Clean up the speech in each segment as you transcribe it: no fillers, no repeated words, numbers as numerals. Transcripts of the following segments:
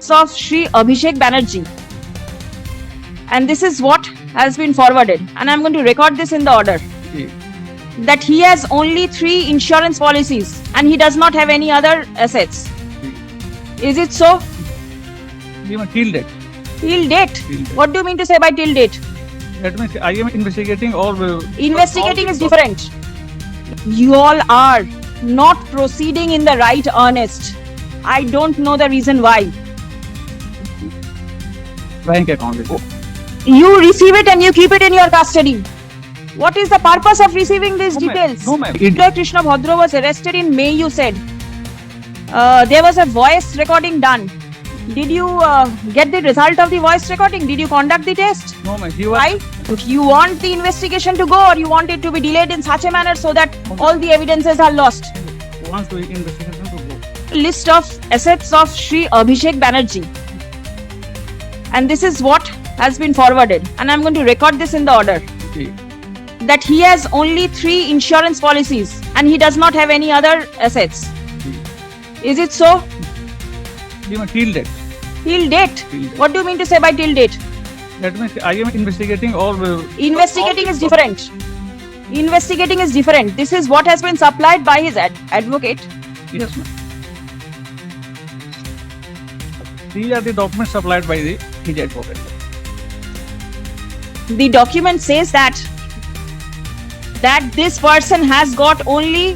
assets of Shri Abhishek Banerjee. And this is what has been forwarded. And I'm going to record this in the order. That he has only 3 insurance policies and he does not have any other assets. Is it so? Even till date. Till date? Till date. What do you mean to say by till date? That means I am investigating or Investigating is different. You all are not proceeding in the right earnest. I don't know the reason why. bank account. You receive it and you keep it in your custody. What is the purpose of receiving these details? No, ma'am. Krishna Bhadra was arrested in May, you said. There was a voice recording done. Did you get the result of the voice recording? Did you conduct the test? No, ma'am. Why? You want the investigation to go, or you want it to be delayed in such a manner so that all the evidences are lost? Want to investigation to go. List of assets of Shri Abhishek Banerjee. And this is what has been forwarded. And I'm going to record this in the order. Okay. That he has only 3 insurance policies and he does not have any other assets. Is it so? Even till date. Till date? Till date. What do you mean to say by till date? That means I am investigating or Investigating is different. Investigating is different. This is what has been supplied by his advocate. Yes, ma'am. These are the documents supplied by the his advocate. The document says that this person has got only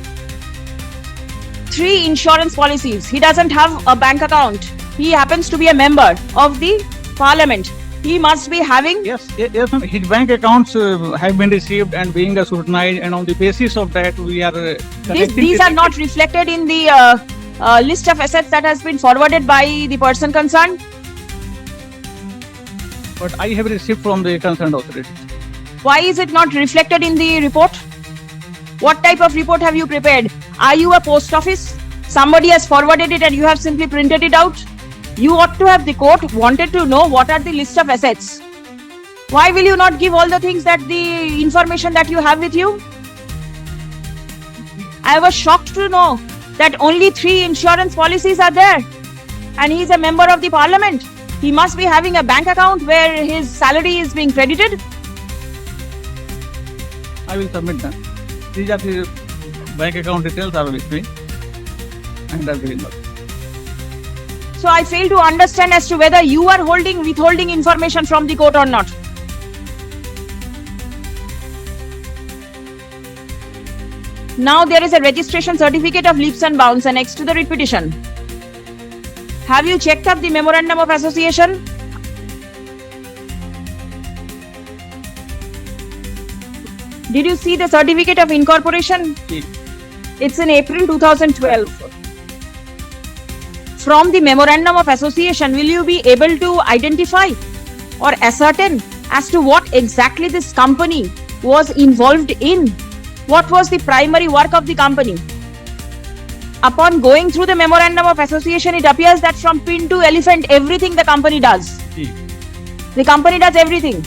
3 insurance policies. He doesn't have a bank account. He happens to be a member of the parliament. He must be having... Yes, ma'am. His bank accounts have been received and being scrutinized, and on the basis of that we are These are not reflected in the list of assets that has been forwarded by the person concerned. But I have received from the concerned authority. Why is it not reflected in the report? What type of report have you prepared? Are you a post office? Somebody has forwarded it and you have simply printed it out? You ought to have the court wanted to know what are the list of assets. Why will you not give all the things that the information that you have with you? I was shocked to know that only 3 insurance policies are there and he is a member of the parliament. He must be having a bank account where his salary is being credited. I will submit them. These are the bank account details are with me, and that will not. So I fail to understand as to whether you are withholding information from the court or not. Now there is a registration certificate of leaps and bounds annexed to the writ petition. Have you checked up the memorandum of association? Did you see the certificate of incorporation? It's in April 2012. From the memorandum of association, will you be able to identify or ascertain as to what exactly this company was involved in? What was the primary work of the company? Upon going through the memorandum of association, it appears that from pin to elephant, everything the company does. The company does everything.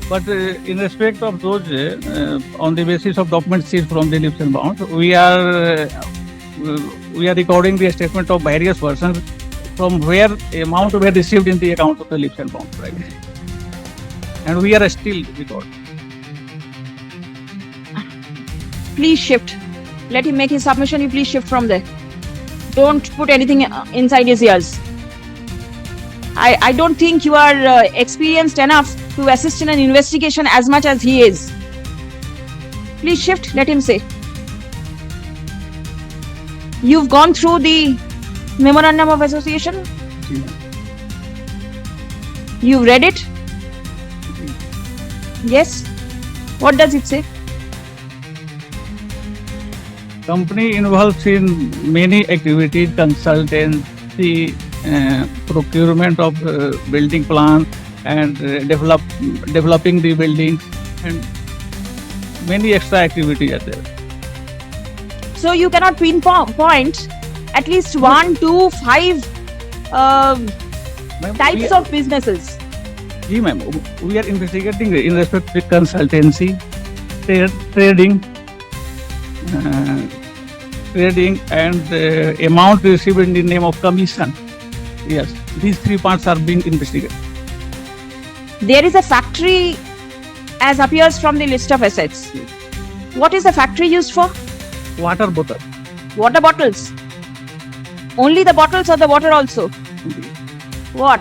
But in respect of those, on the basis of documents seized from the leaps and bounds, we are recording the statement of various persons from where amount were received in the account of the leaps and bounds, right? And we are still recording. Please shift. Let him make his submission. You please shift from there. Don't put anything inside his ears. I don't think you are experienced enough to assist in an investigation as much as he is. Please shift. Let him say. You've gone through the memorandum of association. You read it? Yes. What does it say? Company involves in many activities, consultancy, procurement of building plans, and developing the buildings, and many extra activities are there. So you cannot pinpoint at least 1, 2, 5 types of businesses. Ji ma'am, we are investigating in respect to consultancy, trading, and amount received in the name of commission. Yes, these three parts are being investigated. There is a factory as appears from the list of assets. What is the factory used for? Water bottle. Water bottles. Only the bottles or the water also? What?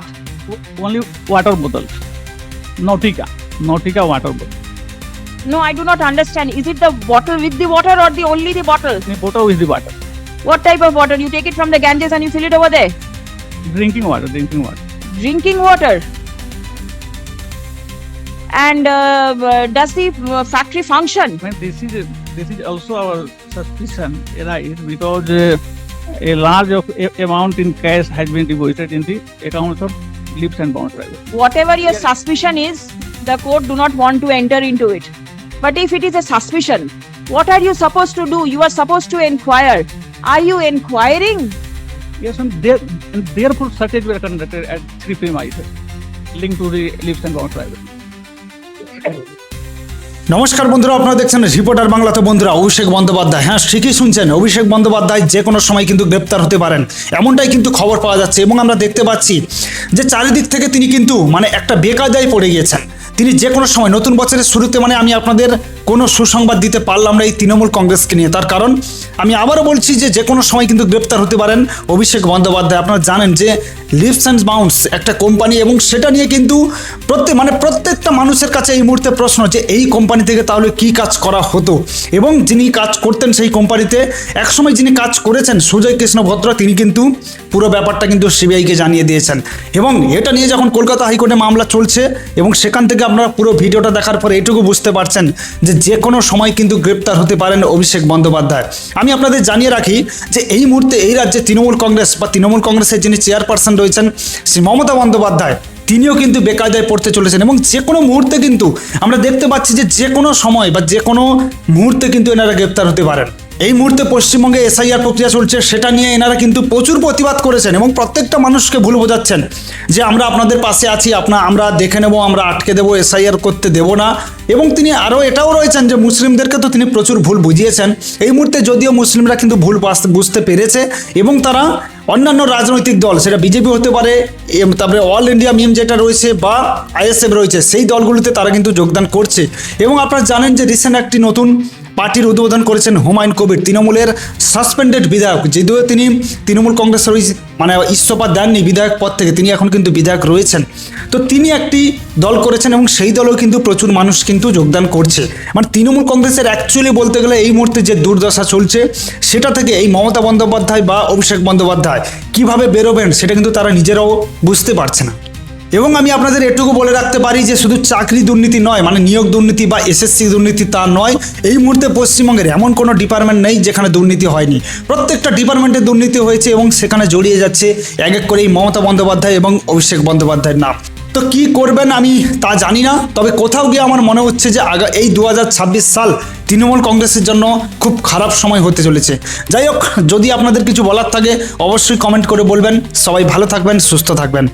Only water bottles. Nautica water bottle. No, I do not understand. Is it the bottle with the water or the only the bottle? The bottle is the water. What type of water? You take it from the Ganges and you fill it over there? Drinking water. Drinking water. And does the factory function? I mean, this is also our suspicion, right? Because a large amount in cash has been deposited in the accounts of Lips and Bounds Private. Whatever your suspicion is, the court do not want to enter into it. But if it is a suspicion, what are you supposed to do? You are supposed to inquire. Are you inquiring? Yes, and therefore searches were conducted at 3 premises linked to the Lips and Bounds Private. নমস্কার বন্ধুরা, আপনারা দেখছেন reporter বাংলাতে। বন্ধুরা, অভিষেক বন্দ্যোপাধ্যায়, হ্যাঁ ঠিকই শুনছেন, অভিষেক বন্দ্যোপাধ্যায় যে কোনো সময় কিন্তু গ্রেপ্তার হতে পারেন, এমনটাই কিন্তু খবর পাওয়া যাচ্ছে। এবং আমরা দেখতে পাচ্ছি যে চারিদিক থেকে তিনি কিন্তু একটা বেকায়দায় পড়ে গিয়েছেন। তিনি যে কোনো সময় নতুন বছরের শুরুতে আমি আপনাদের কোনো সুসংবাদ দিতে পারলাম না এই তৃণমূল কংগ্রেসকে নিয়ে। তার কারণ আমি আবারও বলছি যে কোনো সময় কিন্তু গ্রেপ্তার হতে পারেন অভিষেক বন্দ্যোপাধ্যায়। আপনারা জানেন যে লিপস অ্যান্ড বাউন্ডস একটা কোম্পানি, এবং সেটা নিয়ে কিন্তু প্রত্যেকটা মানুষের কাছে এই মুহূর্তে প্রশ্ন যে এই কোম্পানি থেকে তাহলে কি কাজ করা হতো। এবং যিনি কাজ করতেন সেই কোম্পানিতে, একসময় যিনি কাজ করেছেন সুজয় কৃষ্ণ ভদ্র, তিনি কিন্তু পুরো ব্যাপারটা কিন্তু সিবিআইকে জানিয়ে দিয়েছেন। এবং এটা নিয়ে যখন কলকাতা হাইকোর্টে মামলা চলছে, এবং সেখান থেকে আপনারা পুরো ভিডিওটা দেখার পরে এটুকু বুঝতে পারছেন যে কোনো সময় কিন্তু গ্রেপ্তার হতে পারেন অভিষেক বন্দ্যোপাধ্যায়। আমি আপনাদের জানিয়ে রাখি যে এই মুহূর্তে এই রাজ্যে তৃণমূল কংগ্রেস বা তৃণমূল কংগ্রেসের যিনি চেয়ারপারসন রয়েছেন শ্রী মমতা বন্দ্যোপাধ্যায়, তিনিও কিন্তু বেকায়দায় পড়তে চলেছেন। এবং যে কোনো মুহূর্তে কিন্তু আমরা দেখতে পাচ্ছি যে কোনো সময় বা যে কোনো মুহূর্তে কিন্তু এনারা গ্রেপ্তার হতে পারেন। এই মুহূর্তে পশ্চিমবঙ্গে এসআইআর প্রক্রিয়া চলছে, সেটা নিয়ে এনারা কিন্তু প্রচুর প্রতিবাদ করেছেন এবং প্রত্যেকটা মানুষকে ভুল বোঝাচ্ছেন যে আমরা আপনাদের পাশে আছি, আমরা দেখে নেব, আমরা আটকে দেবো, এসআইআর করতে দেব না। এবং তিনি আরও এটাও রয়েছেন যে মুসলিমদেরকে তো তিনি প্রচুর ভুল বুঝিয়েছেন। এই মুহূর্তে যদিও মুসলিমরা কিন্তু ভুল বুঝতে পেরেছে এবং তারা অন্যান্য রাজনৈতিক দল, সেটা বিজেপি হতে পারে, তারপরে অল ইন্ডিয়া মিম যেটা রয়েছে বা আইএসএফ রয়েছে, সেই দলগুলিতে তারা কিন্তু যোগদান করছে। এবং আপনারা জানেন যে রিসেন্ট একটি নতুন পার্টির উদ্বোধন করেছেন হুমায়ুন কবির, তৃণমূলের সাসপেন্ডেড বিধায়ক। যদিও তিনি তৃণমূল কংগ্রেসের ইস্তফা দেননি বিধায়ক পদ থেকে, তিনি এখন কিন্তু বিধায়ক রয়েছেন। তো তিনি একটি দল করেছেন এবং সেই দলেও কিন্তু প্রচুর মানুষ কিন্তু যোগদান করছে। তৃণমূল কংগ্রেসের অ্যাকচুয়ালি বলতে গেলে এই মুহূর্তে যে দুর্দশা চলছে, সেটা থেকে এই মমতা বন্দ্যোপাধ্যায় বা অভিষেক বন্দ্যোপাধ্যায় কিভাবে বেরোবেন সেটা কিন্তু তারা নিজেরাও বুঝতে পারছে না। এবং আমি আপনাদের এটুকু বলে রাখতে পারি যে শুধু চাকরি দুর্নীতি নয়, নিয়োগ দুর্নীতি বা এসএসসি দুর্নীতি তা নয়, এই মুহূর্তে পশ্চিমবঙ্গের এমন কোনো ডিপার্টমেন্ট নেই যেখানে দুর্নীতি হয়নি। প্রত্যেকটা ডিপার্টমেন্টে দুর্নীতি হয়েছে এবং সেখানে জড়িয়ে যাচ্ছে এক এক করে এই মমতা বন্দ্যোপাধ্যায় এবং অভিষেক বন্দ্যোপাধ্যায়ের নাম। তো কি করবেন আমি তা জানি না, তবে কোথাও গিয়ে আমার মনে হচ্ছে যে এই 2026 সাল তৃণমূল কংগ্রেসের জন্য খুব খারাপ সময় হতে চলেছে। যাই হোক, যদি আপনাদের কিছু বলার থাকে অবশ্যই কমেন্ট করে বলবেন। সবাই ভালো থাকবেন, সুস্থ থাকবেন।